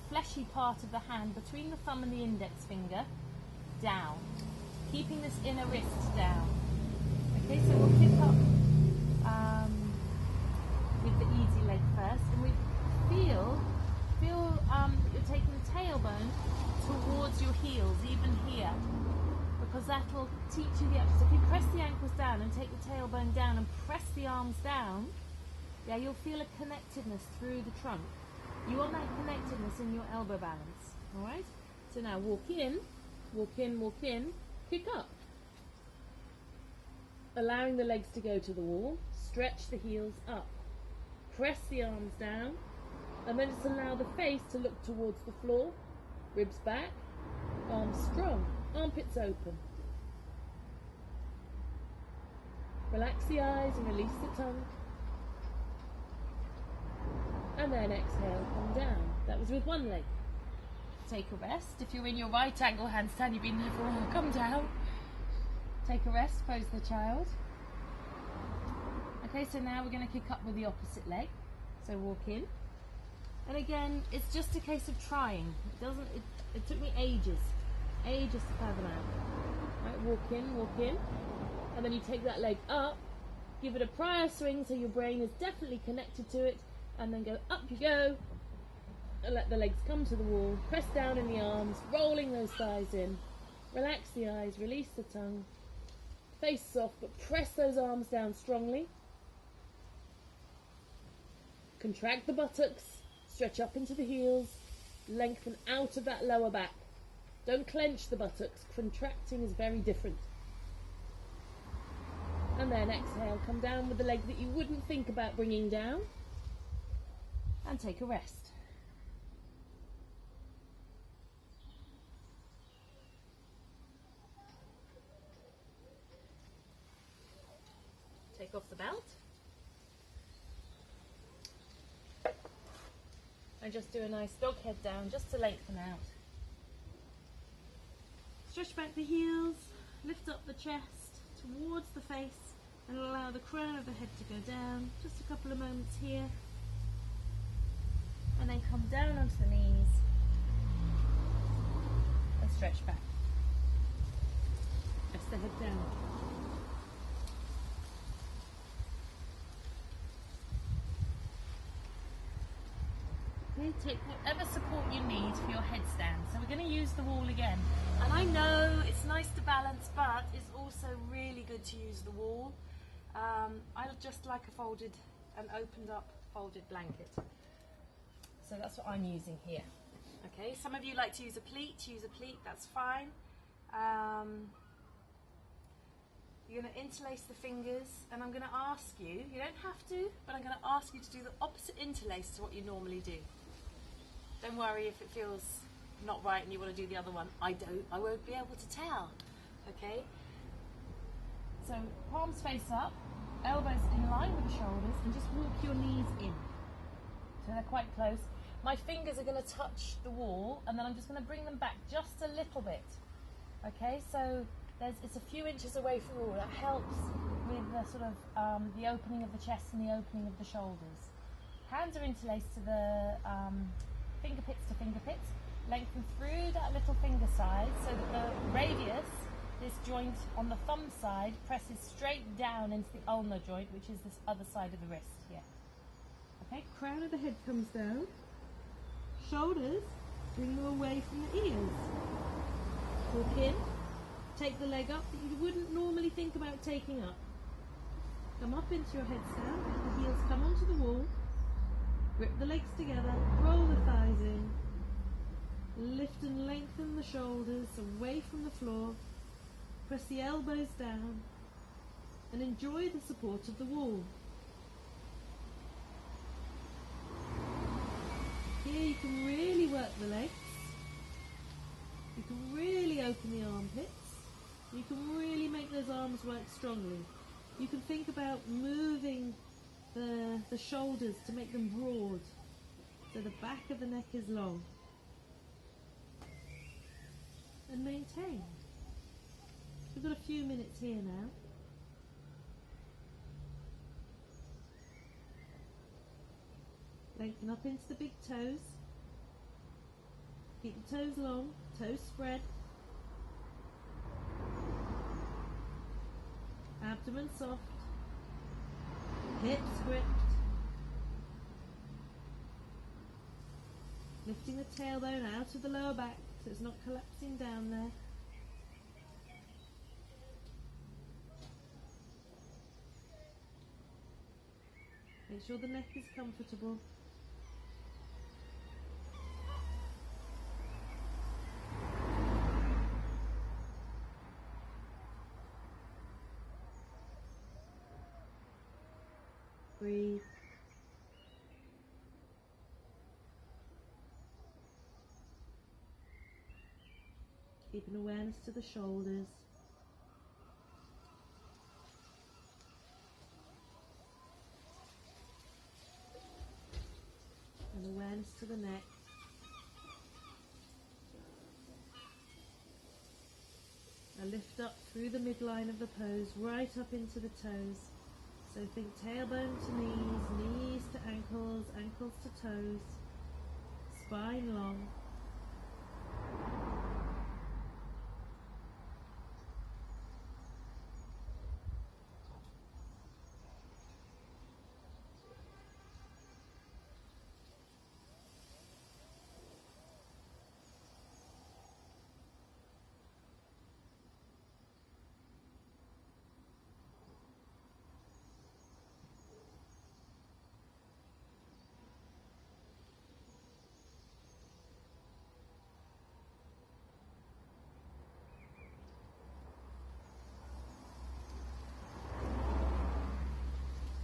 fleshy part of the hand between the thumb and the index finger down, keeping this inner wrist down. Okay, so we'll kick up with the easy leg first, and we feel that you're taking the tailbone towards your heels, even here, because that will teach you the action. So if you press the ankles down and take the tailbone down and press the arms down, yeah, you'll feel a connectedness through the trunk. You want that connectedness in your elbow balance, all right? So now walk in, walk in, walk in, kick up. Allowing the legs to go to the wall, stretch the heels up. Press the arms down, and then just allow the face to look towards the floor, ribs back, arms strong, armpits open. Relax the eyes and release the tongue. And then exhale, come down. That was with one leg. Take a rest. If you're in your right angle handstand, you've been there for a while, come down. Take a rest, pose the child. Okay, so now we're going to kick up with the opposite leg. So walk in. And again, it's just a case of trying. It took me ages to fathom out. Right, walk in, and then you take that leg up, give it a prior swing so your brain is definitely connected to it, and then go up you go, and let the legs come to the wall, press down in the arms, rolling those thighs in, relax the eyes, release the tongue, face soft, but press those arms down strongly, contract the buttocks, stretch up into the heels, lengthen out of that lower back. Don't clench the buttocks, contracting is very different. And then exhale, come down with the leg that you wouldn't think about bringing down, and take a rest. Take off the belt. And just do a nice dog head down just to lengthen out. Stretch back the heels, lift up the chest towards the face and allow the crown of the head to go down. Just a couple of moments here. And then come down onto the knees and stretch back. Press the head down. Okay, take whatever support you need for your headstand. So we're going to use the wall again. And I know it's nice to balance, but it's also really good to use the wall. I just like a folded and opened up folded blanket. So that's what I'm using here. Okay, some of you like to use a pleat, that's fine. You're going to interlace the fingers, and I'm going to ask you, you don't have to, but I'm going to ask you to do the opposite interlace to what you normally do. Don't worry if it feels not right and you want to do the other one. I won't be able to tell. Okay? So palms face up, elbows in line with the shoulders, and just walk your knees in. So they're quite close. My fingers are going to touch the wall, and then I'm just going to bring them back just a little bit. Okay, so it's a few inches away from the wall. That helps with the sort of the opening of the chest and the opening of the shoulders. Hands are interlaced to the fingertips to fingertips. Lengthen through that little finger side so that the radius, this joint on the thumb side, presses straight down into the ulnar joint, which is this other side of the wrist here. Okay, crown of the head comes down. Shoulders, bring them away from the ears. Walk in. Take the leg up that you wouldn't normally think about taking up. Come up into your headstand, let the heels come onto the wall, grip the legs together, roll the thighs in, lift and lengthen the shoulders away from the floor, press the elbows down, and enjoy the support of the wall. Here you can really work the legs, you can really open the armpits. You can really make those arms work strongly. You can think about moving the shoulders to make them broad, so the back of the neck is long. And maintain. We've got a few minutes here now. Lengthen up into the big toes. Keep the toes long, toes spread. Abdomen soft, hips gripped, lifting the tailbone out of the lower back so it's not collapsing down there. Make sure the neck is comfortable. Breathe. Keep an awareness to the shoulders. And awareness to the neck. Now lift up through the midline of the pose, right up into the toes. So think tailbone to knees, knees to ankles, ankles to toes, spine long.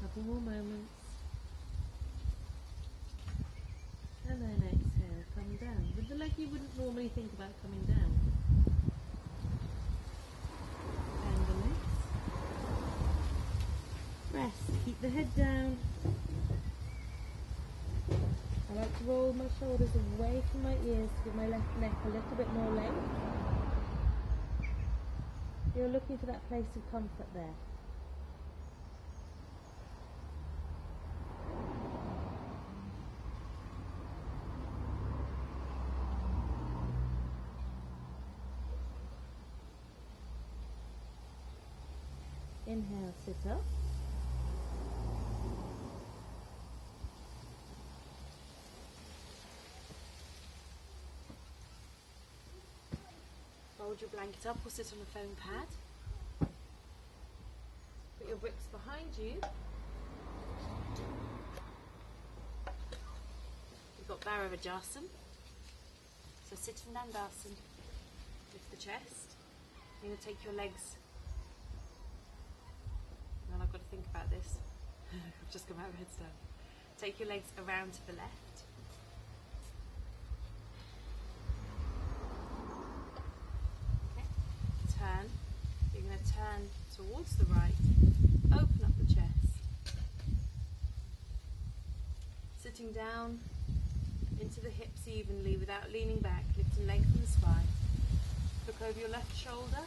Couple more moments. And then exhale, come down. With the leg you wouldn't normally think about coming down. Bend the legs. Rest. Keep the head down. I like to roll my shoulders away from my ears to give my left neck a little bit more length. You're looking for that place of comfort there. Inhale, sit up. Fold your blanket up or sit on a foam pad. Put your bricks behind you. You've got Bharavajasana. So sit in Dandasana. Lift the chest. You're going to take your legs. And I've got to think about this. I've just come out of Handstand. Take your legs around to the left. Okay. Turn. You're going to turn towards the right. Open up the chest. Sitting down into the hips evenly without leaning back. Lift and lengthen the spine. Look over your left shoulder.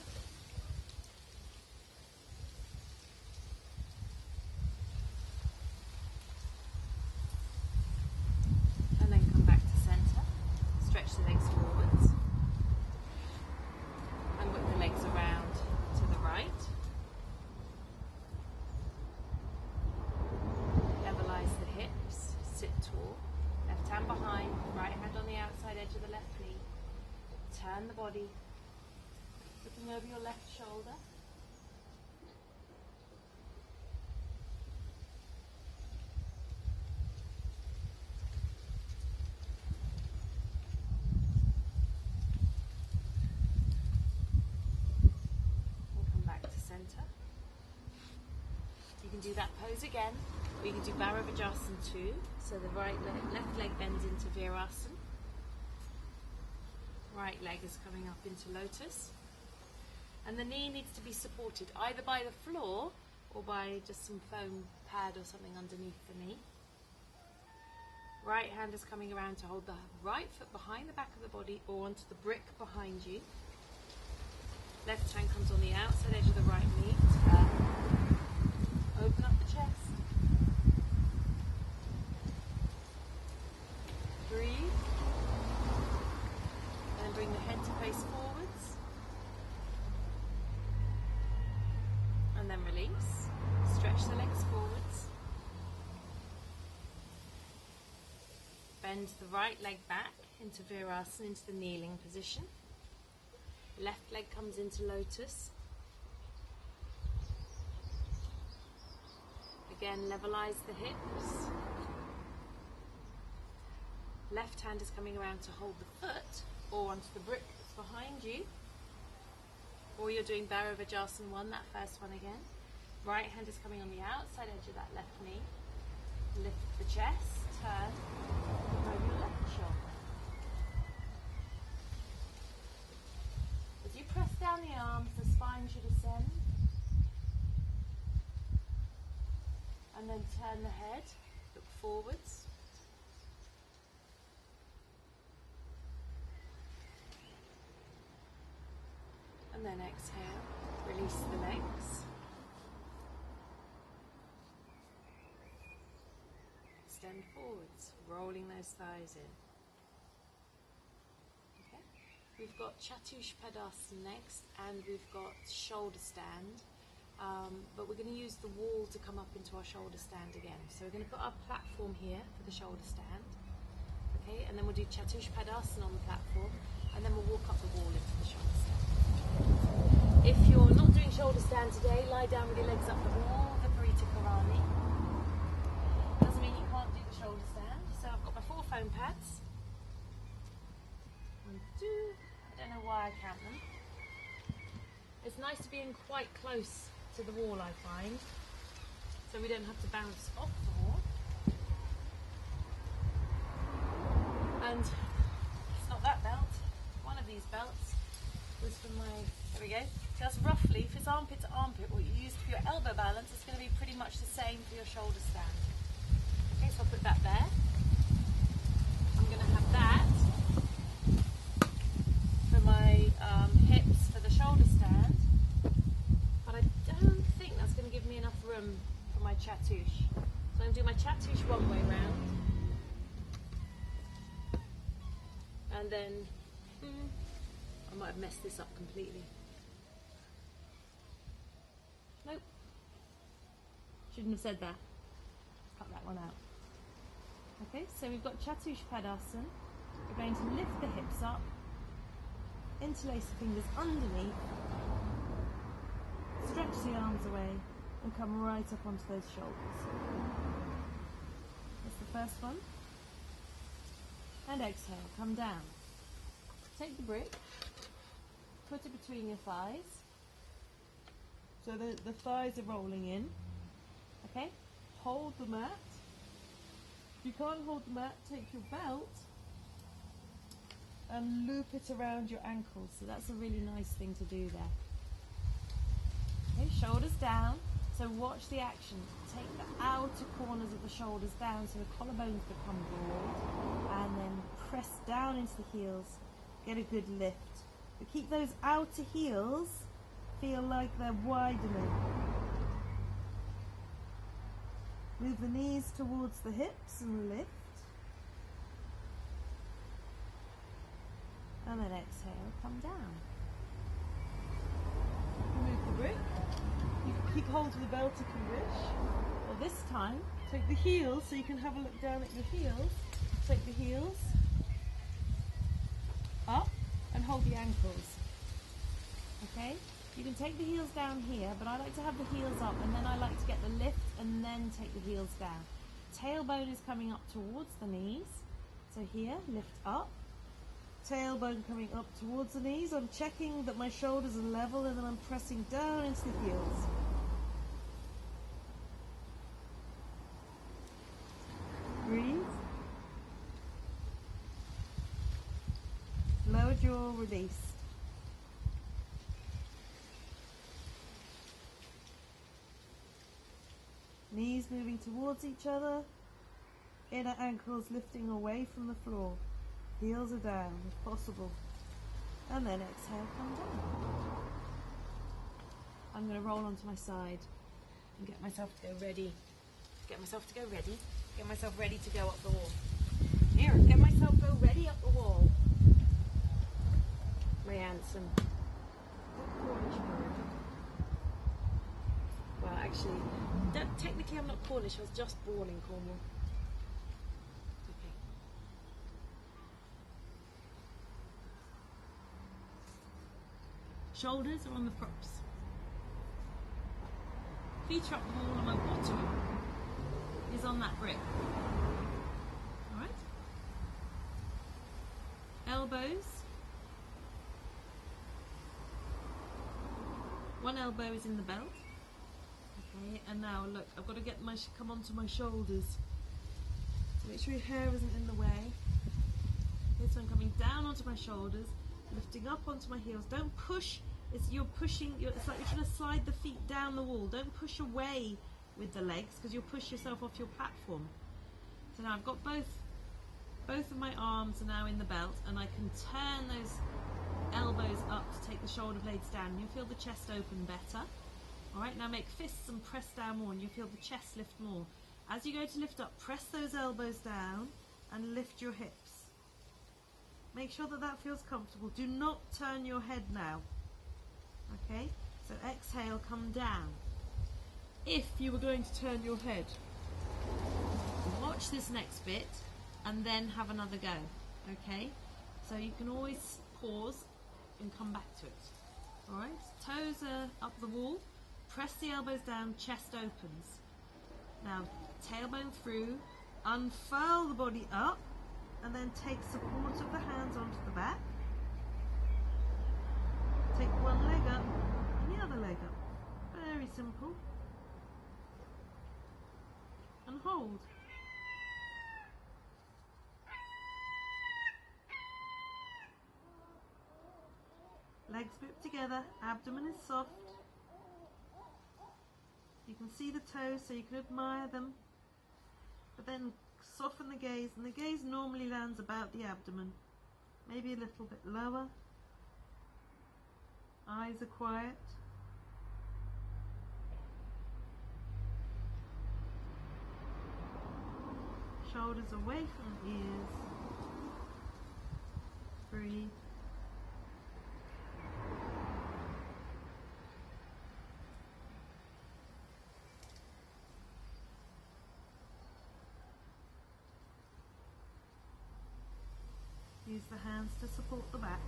Turn the body, looking over your left shoulder. We'll come back to center. You can do that pose again, or you can do Bharavajasana too. So the left leg bends into Virasana. Right leg is coming up into Lotus, and the knee needs to be supported either by the floor or by just some foam pad or something underneath the knee. Right hand is coming around to hold the right foot behind the back of the body or onto the brick behind you. Left hand comes on the outside edge of the right knee. Turn. Open up the chest. Breathe. Bring the head to face forwards and then release. Stretch the legs forwards. Bend the right leg back into Virasana, into the kneeling position. Left leg comes into Lotus. Again, levelize the hips. Left hand is coming around to hold the foot or onto the brick that's behind you, or you're doing Bharavajasana 1, that first one again. Right hand is coming on the outside edge of that left knee. Lift the chest, turn, over your left shoulder. As you press down the arms, the spine should ascend, and then turn the head, look forwards. And then exhale, release the legs. Extend forwards, rolling those thighs in. Okay. We've got Chatushpadasana next, and we've got shoulder stand. But we're going to use the wall to come up into our shoulder stand again. So we're going to put our platform here for the shoulder stand. Okay, and then we'll do Chatushpadasana on the platform, and then we'll walk up the wall into the shoulder stand. If you're not doing shoulder stand today, lie down with your legs up the wall, Viparita Karani. Doesn't mean you can't do the shoulder stand. So I've got my 4 foam pads. 1, 2, I don't know why I count them. It's nice to be in quite close to the wall, I find, so we don't have to bounce off the wall. And it's not that belt. One of these belts was for my, there we go. That's roughly, if it's armpit to armpit, what you use for your elbow balance, it's going to be pretty much the same for your shoulder stand. Okay, so I'll put that there. Chatouche one way round. And then, I might have messed this up completely. Nope. Shouldn't have said that. Cut that one out. Okay, so we've got Chatouche Padasana. We're going to lift the hips up, interlace the fingers underneath, stretch the arms away, and come right up onto those shoulders. That's the first one. And exhale, come down. Take the brick, put it between your thighs, so the thighs are rolling in. Okay, hold the mat. If you can't hold the mat, take your belt and loop it around your ankles. So that's a really nice thing to do there. Okay, shoulders down. So watch the action. Take the outer corners of the shoulders down so the collarbones become broad, and then press down into the heels. Get a good lift. But keep those outer heels feel like they're widening. Move the knees towards the hips and lift. And then exhale, come down. Remove the brick. You can keep hold of the belt if you wish. Or this time, take the heels so you can have a look down at your heels. Take the heels up and hold the ankles. Okay? You can take the heels down here, but I like to have the heels up and then I like to get the lift and then take the heels down. Tailbone is coming up towards the knees. So here, lift up. Tailbone coming up towards the knees. I'm checking that my shoulders are level and then I'm pressing down into the heels. Breathe. Lower jaw, release. Knees moving towards each other. Inner ankles lifting away from the floor. Heels are down if possible. And then exhale, come down. I'm going to roll onto my side and get myself to go ready. Get myself ready to go up the wall. Here, get myself go ready up the wall. My handsome Cornish bird. Well, actually, technically I'm not Cornish, I was just born in Cornwall. Okay. Shoulders are on the props. Feet are up the wall and my bottom is on that brick. Alright? Elbows. One elbow is in the belt. Okay, and now look, I've got to get come onto my shoulders. So make sure your hair isn't in the way. Okay, so I'm coming down onto my shoulders, lifting up onto my heels. Don't push. It's like you're trying to slide the feet down the wall. Don't push away with the legs because you'll push yourself off your platform. So now I've got both of my arms are now in the belt, and I can turn those elbows up to take the shoulder blades down. You'll feel the chest open better. Alright, now make fists and press down more and you'll feel the chest lift more. As you go to lift up, press those elbows down and lift your hips. Make sure that that feels comfortable. Do not turn your head now. Okay, so exhale, come down. If you were going to turn your head, watch this next bit and then have another go. Okay, so you can always pause and come back to it. Alright, toes are up the wall, press the elbows down, chest opens. Now tailbone through, unfurl the body up, and then take support of the hands onto the back. Take one leg up and the other leg up. Very simple. And hold. Legs grip together, abdomen is soft. You can see the toes so you can admire them. But then soften the gaze, and the gaze normally lands about the abdomen. Maybe a little bit lower. Eyes are quiet. Shoulders away from the ears. Breathe. Use the hands to support the back.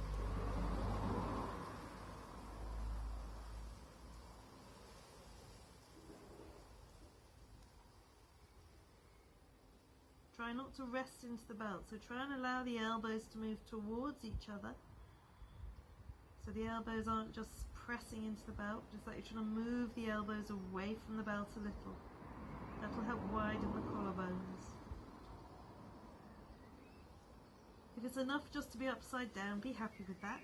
Try not to rest into the belt, so try and allow the elbows to move towards each other. So the elbows aren't just pressing into the belt, just like you're trying to move the elbows away from the belt a little. That'll help widen the collarbones. If it's enough just to be upside down, be happy with that.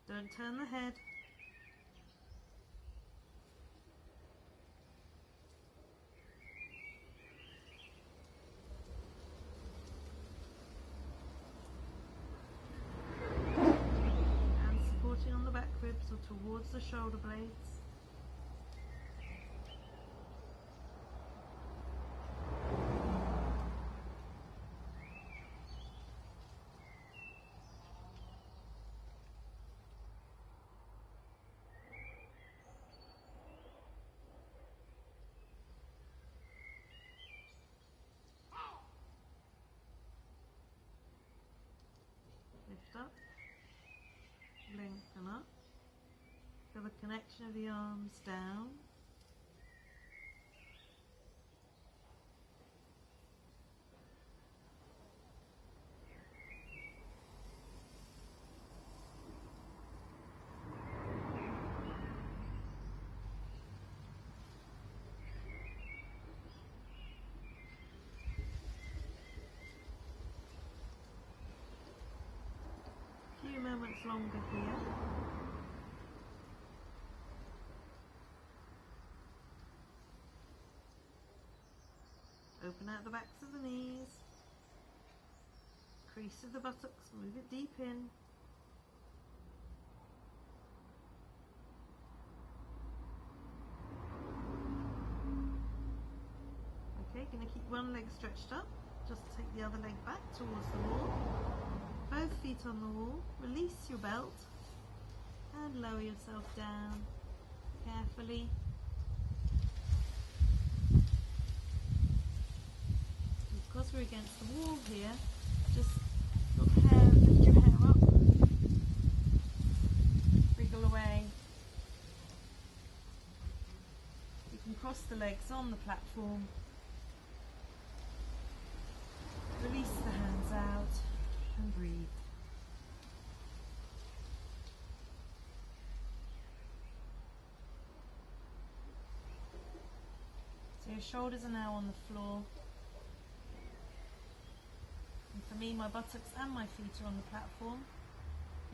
Don't turn the head. And supporting on the back ribs or towards the shoulder blades. Lift up, lengthen up, feel the connection of the arms down. Few moments longer here. Open out the backs of the knees. Crease of the buttocks, move it deep in. Okay, going to keep one leg stretched up. Just take the other leg back towards the wall. Both feet on the wall, release your belt and lower yourself down carefully. Because we're against the wall here, just lift your hair up, wriggle away. You can cross the legs on the platform, release the hands out. And breathe. So your shoulders are now on the floor. And for me, my buttocks and my feet are on the platform.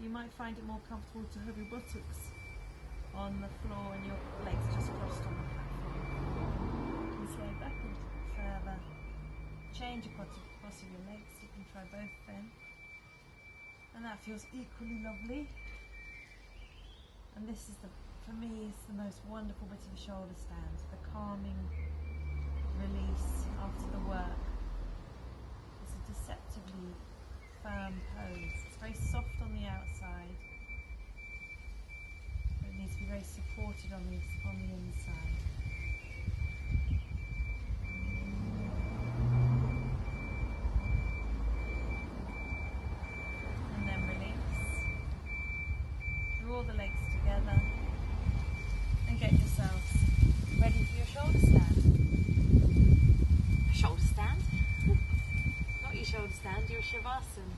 You might find it more comfortable to have your buttocks on the floor and your legs just crossed on the platform. You can slide back a little bit further. Change across your legs. You can try both then. And that feels equally lovely. And this is for me, is the most wonderful bit of a shoulder stand. The calming release after the work. It's a deceptively firm pose. It's very soft on the outside, but it needs to be very supported on the inside. Draw the legs together and get yourselves ready for your shoulder stand. A shoulder stand? Not your shoulder stand, your savasana.